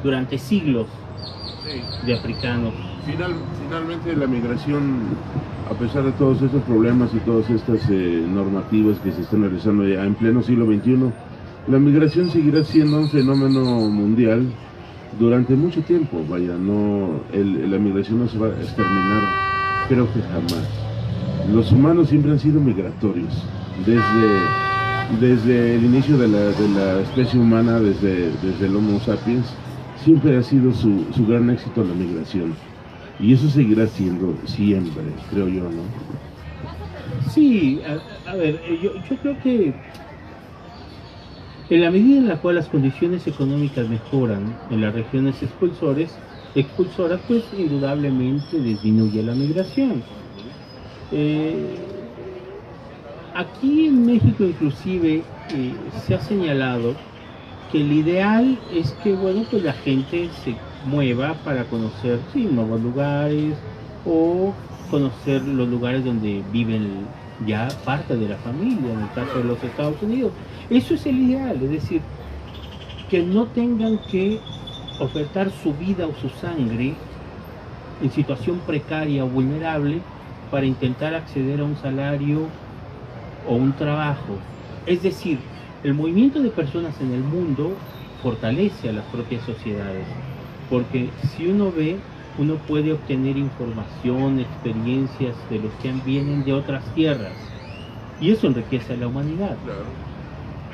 durante siglos de africanos. Finalmente la migración, a pesar de todos estos problemas y todas estas normativas que se están realizando ya en pleno siglo XXI, la migración seguirá siendo un fenómeno mundial durante mucho tiempo. Vaya, la migración no se va a exterminar, creo que jamás. Los humanos siempre han sido migratorios, desde el inicio de la especie humana, desde el Homo sapiens, siempre ha sido su gran éxito la migración. Y eso seguirá siendo siempre, creo yo, ¿no? Sí, a ver, yo creo que en la medida en la cual las condiciones económicas mejoran en las regiones expulsoras, pues indudablemente disminuye la migración. Aquí en México inclusive se ha señalado que el ideal es que, bueno, pues la gente se mueva para conocer nuevos lugares o conocer los lugares donde viven ya parte de la familia, en el caso de los Estados Unidos. Eso es el ideal, es decir, que no tengan que ofertar su vida o su sangre en situación precaria o vulnerable para intentar acceder a un salario o un trabajo. Es decir, el movimiento de personas en el mundo fortalece a las propias sociedades, porque si uno ve, uno puede obtener información, experiencias de los que vienen de otras tierras, y eso enriquece a la humanidad. Claro.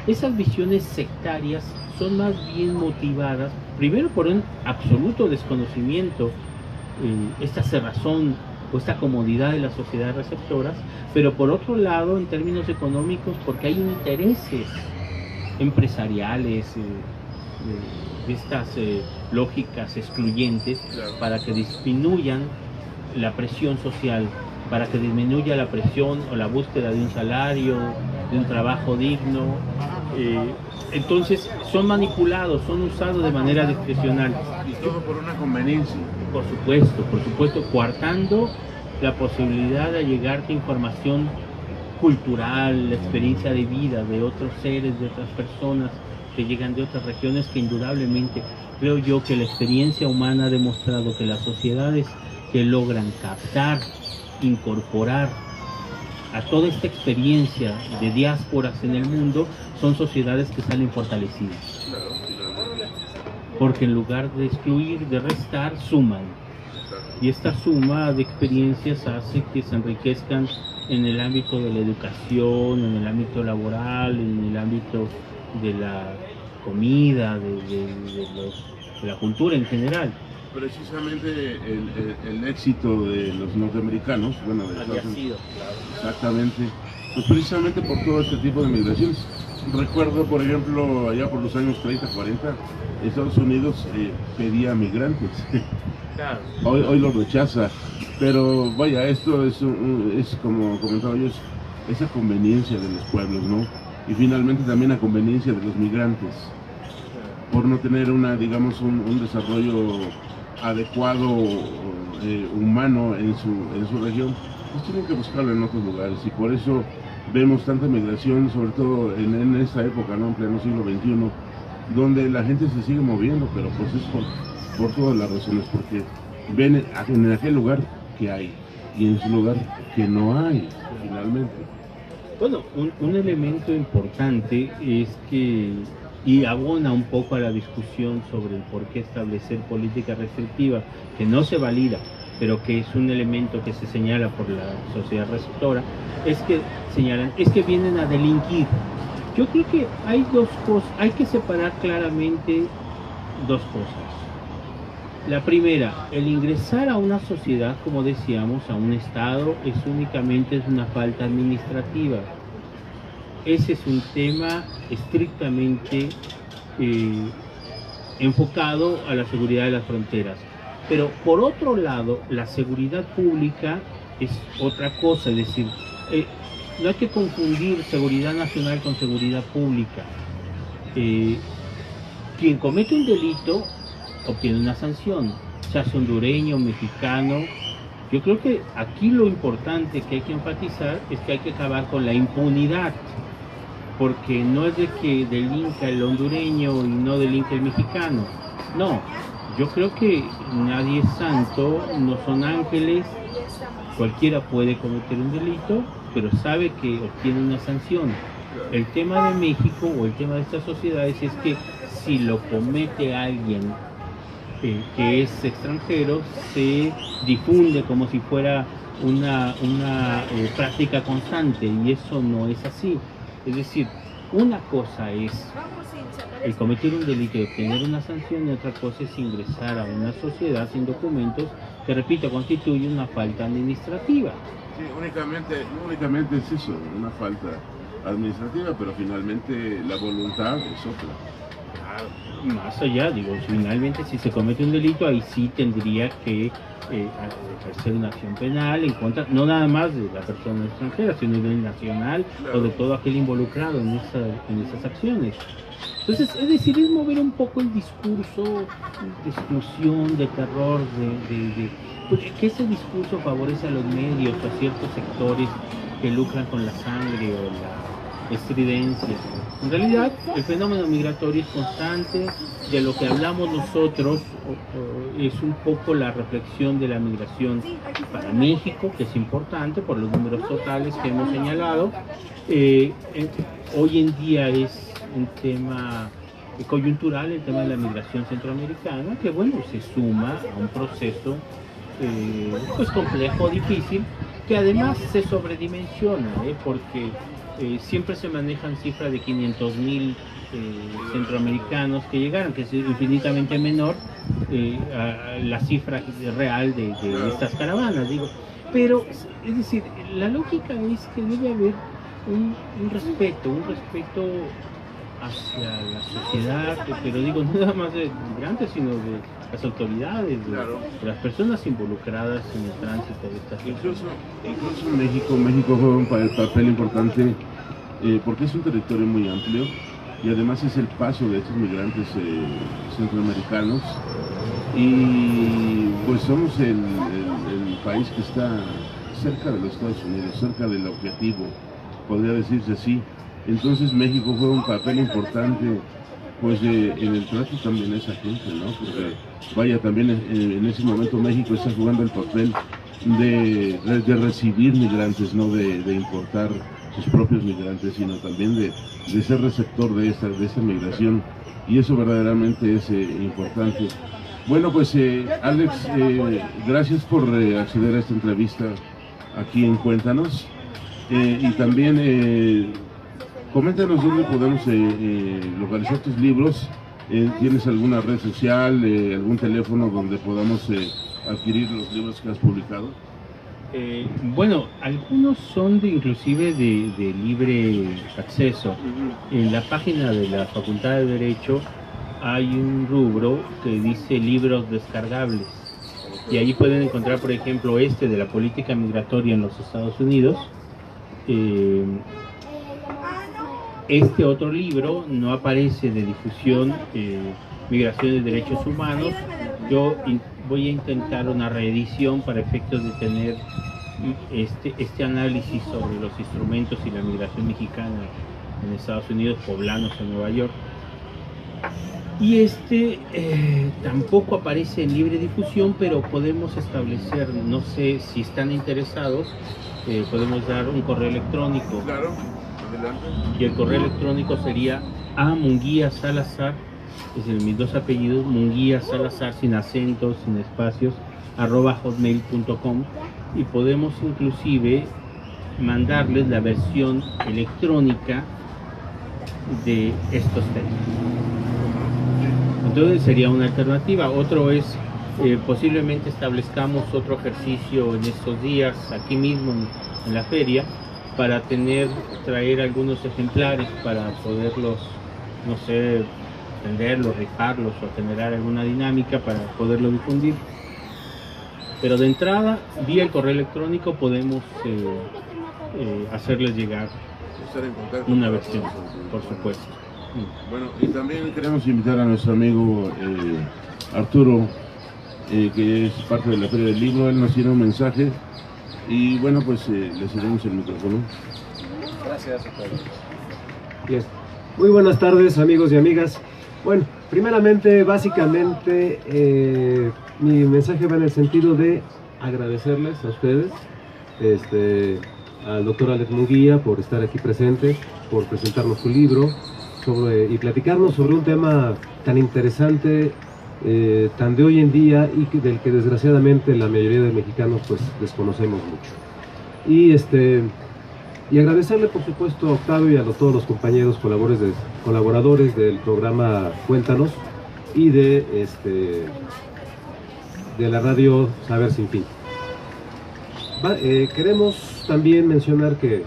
Esas visiones sectarias son más bien motivadas, primero por un absoluto desconocimiento, esta cerrazón o esta comodidad de las sociedades receptoras, pero por otro lado, en términos económicos, porque hay intereses empresariales, de estas lógicas excluyentes, claro, para que disminuyan la presión social, para que disminuya la presión o la búsqueda de un salario, de un trabajo digno. Entonces son manipulados, son usados de manera discrecional. Y todo por una conveniencia. Por supuesto, coartando la posibilidad de llegarte información cultural, la experiencia de vida de otros seres, de otras personas que llegan de otras regiones, que indudablemente creo yo que la experiencia humana ha demostrado que las sociedades que logran captar, incorporar a toda esta experiencia de diásporas en el mundo son sociedades que salen fortalecidas. porque en lugar de excluir, de restar, suman. Y esta suma de experiencias hace que se enriquezcan en el ámbito de la educación, en el ámbito laboral, en el ámbito de la comida, de la cultura en general. Precisamente el éxito de los norteamericanos, bueno, de Había sido, claro. exactamente, pues precisamente por todo este tipo de migraciones. Recuerdo, por ejemplo, allá por los años 30, 40, Estados Unidos pedía migrantes. Claro. Hoy lo rechaza, pero vaya, esto es como comentaba yo, esa conveniencia de los pueblos, ¿no? Y finalmente también la conveniencia de los migrantes, por no tener digamos, un desarrollo adecuado, humano en su región, pues tienen que buscarlo en otros lugares, y por eso vemos tanta migración, sobre todo en esta época, ¿no? En pleno siglo XXI, donde la gente se sigue moviendo, pero pues es por todas las razones, porque ven en aquel lugar que hay y en su lugar que no hay, finalmente. Bueno, un elemento importante es que, y abona un poco a la discusión sobre el por qué establecer política restrictiva, que no se valida, pero que es un elemento que se señala por la sociedad receptora, es que vienen a delinquir. Yo creo que hay dos cosas, hay que separar claramente dos cosas. La primera, el ingresar a una sociedad, como decíamos, a un estado, únicamente es una falta administrativa. Ese es un tema estrictamente enfocado a la seguridad de las fronteras. Pero por otro lado, la seguridad pública es otra cosa, es decir, no hay que confundir seguridad nacional con seguridad pública. Quien comete un delito obtiene una sanción, sea hondureño, mexicano. Yo creo que aquí lo importante que hay que enfatizar es que hay que acabar con la impunidad, porque no es de que delinca el hondureño y no delinca el mexicano. No, yo creo que nadie es santo, no son ángeles, cualquiera puede cometer un delito, pero sabe que obtiene una sanción. El tema de México o el tema de estas sociedades es que si lo comete alguien que es extranjero, se difunde como si fuera una práctica constante, y eso no es así. Es decir, una cosa es el cometer un delito y obtener una sanción, y otra cosa es ingresar a una sociedad sin documentos, que, repito, constituye una falta administrativa. Sí, únicamente es eso, una falta administrativa, pero finalmente la voluntad es otra. Más allá, digo, finalmente si se comete un delito, ahí sí tendría que ejercer una acción penal en contra, no nada más de la persona extranjera, sino del nacional, claro, o de todo aquel involucrado en esas acciones. Entonces, es decir, es mover un poco el discurso de exclusión, de terror, que ese discurso favorece a los medios o a ciertos sectores que lucran con la sangre o la estridencia. En realidad, el fenómeno migratorio es constante. De lo que hablamos nosotros es un poco la reflexión de la migración para México, que es importante por los números totales que hemos señalado. Hoy en día es un tema coyuntural, el tema de la migración centroamericana, que bueno, se suma a un proceso pues complejo, difícil, que además se sobredimensiona, porque siempre se manejan cifras de 500,000 centroamericanos que llegaron, que es infinitamente menor a la cifra real de estas caravanas, digo. Pero, es decir, la lógica es que debe haber un respeto hacia la sociedad, pero digo, no nada más de migrantes, sino de las autoridades, de las personas involucradas en el tránsito de estas incluso en México juega un papel importante, porque es un territorio muy amplio y además es el paso de estos migrantes centroamericanos, y pues somos el país que está cerca de los Estados Unidos, cerca del objetivo, podría decirse así. Entonces México juega un papel importante, pues en el trato también a esa gente, ¿no? Porque vaya, también en ese momento México está jugando el papel de recibir migrantes, no de importar sus propios migrantes, sino también de ser receptor de esta migración, y eso verdaderamente es importante. Bueno, pues Alex, gracias por acceder a esta entrevista aquí en Cuéntanos, y también coméntanos dónde podemos localizar tus libros. ¿Tienes alguna red social, algún teléfono donde podamos adquirir los libros que has publicado? Bueno, algunos son inclusive de libre acceso. En la página de la Facultad de Derecho hay un rubro que dice libros descargables, y ahí pueden encontrar, por ejemplo, de la política migratoria en los Estados Unidos. Este otro libro no aparece de difusión, Migración y Derechos Humanos. Yo voy a intentar una reedición para efectos de tener este análisis sobre los instrumentos y la migración mexicana en Estados Unidos, poblanos en Nueva York. Y tampoco aparece en libre difusión, pero podemos establecer, no sé si están interesados, podemos dar un correo electrónico. Claro, adelante. Y el correo electrónico sería amunguiasalazar, mis dos apellidos, Munguía Salazar, sin acentos, sin espacios, @hotmail.com, y podemos inclusive mandarles la versión electrónica de estos textos. Entonces sería una alternativa. Otro es, posiblemente establezcamos otro ejercicio en estos días, aquí mismo en la feria, para traer algunos ejemplares para poderlos, no sé, venderlos, rifarlos o generar alguna dinámica para poderlo difundir. Pero de entrada, vía el correo electrónico podemos hacerles llegar una versión, por supuesto. Bueno, y también queremos invitar a nuestro amigo Arturo, que es parte de la Feria del Libro. Él nos tiene un mensaje y bueno, pues le cedemos el micrófono. Gracias. Bien. Muy buenas tardes, amigos y amigas. Bueno, primeramente, básicamente, mi mensaje va en el sentido de agradecerles a ustedes, al doctor Alex Munguía, por estar aquí presente, por presentarnos su libro y platicarnos sobre un tema tan interesante, tan de hoy en día, y del que desgraciadamente la mayoría de mexicanos pues desconocemos mucho. Y agradecerle, por supuesto, a Octavio y a todos los compañeros colaboradores del programa Cuéntanos y de la radio Saber Sin Fin. Queremos también mencionar que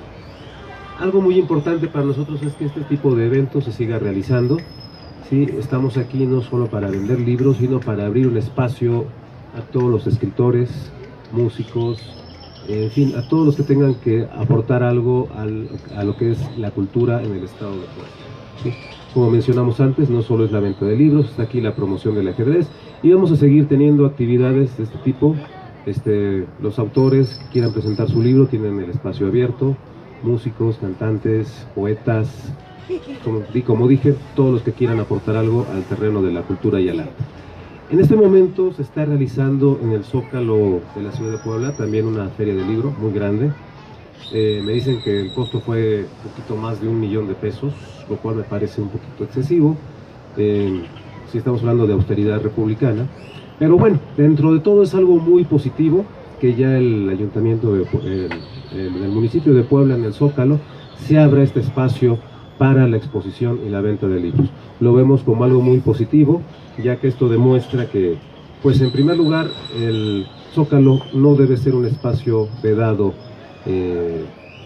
algo muy importante para nosotros es que este tipo de eventos se siga realizando. ¿Sí? Estamos aquí no solo para vender libros, sino para abrir un espacio a todos los escritores, músicos, en fin, a todos los que tengan que aportar algo a lo que es la cultura en el estado de Puebla. ¿Sí? Como mencionamos antes, no solo es la venta de libros, está aquí la promoción del ajedrez, y vamos a seguir teniendo actividades de este tipo. Los autores que quieran presentar su libro tienen el espacio abierto, músicos, cantantes, poetas, como dije, todos los que quieran aportar algo al terreno de la cultura y al arte. En este momento se está realizando en el Zócalo de la ciudad de Puebla también una feria de libro muy grande. Me dicen que el costo fue un poquito más de $1 millón, lo cual me parece un poquito excesivo, si estamos hablando de austeridad republicana. Pero bueno, dentro de todo es algo muy positivo que ya el ayuntamiento del municipio de Puebla, en el Zócalo, se abra este espacio para la exposición y la venta de libros. Lo vemos como algo muy positivo, ya que esto demuestra que, pues en primer lugar, el Zócalo no debe ser un espacio vedado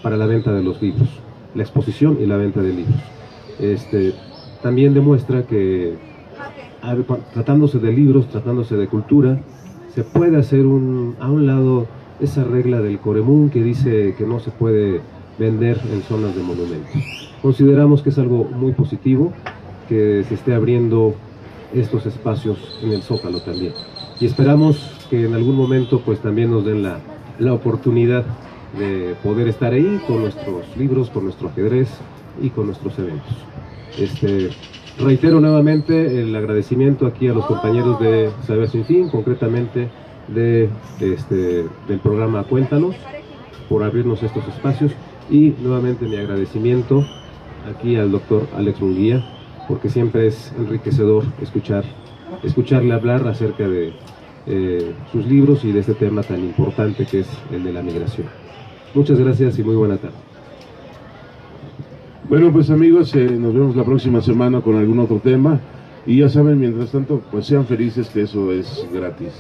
para la venta de los libros, la exposición y la venta de libros. También demuestra que, tratándose de libros, tratándose de cultura, se puede hacer a un lado esa regla del Coremún que dice que no se puede vender en zonas de monumentos. Consideramos que es algo muy positivo que se esté abriendo estos espacios en el Zócalo también, y esperamos que en algún momento pues también nos den la oportunidad de poder estar ahí con nuestros libros, con nuestro ajedrez y con nuestros eventos. Reitero nuevamente el agradecimiento aquí a los compañeros de Saber Sin Fin, concretamente del programa Cuéntanos, por abrirnos estos espacios, Y nuevamente mi agradecimiento aquí al doctor Alex Munguía, porque siempre es enriquecedor escucharle hablar acerca de sus libros y de este tema tan importante que es el de la migración. Muchas gracias y muy buena tarde. Bueno, pues amigos, nos vemos la próxima semana con algún otro tema. Y ya saben, mientras tanto, pues sean felices, que eso es gratis.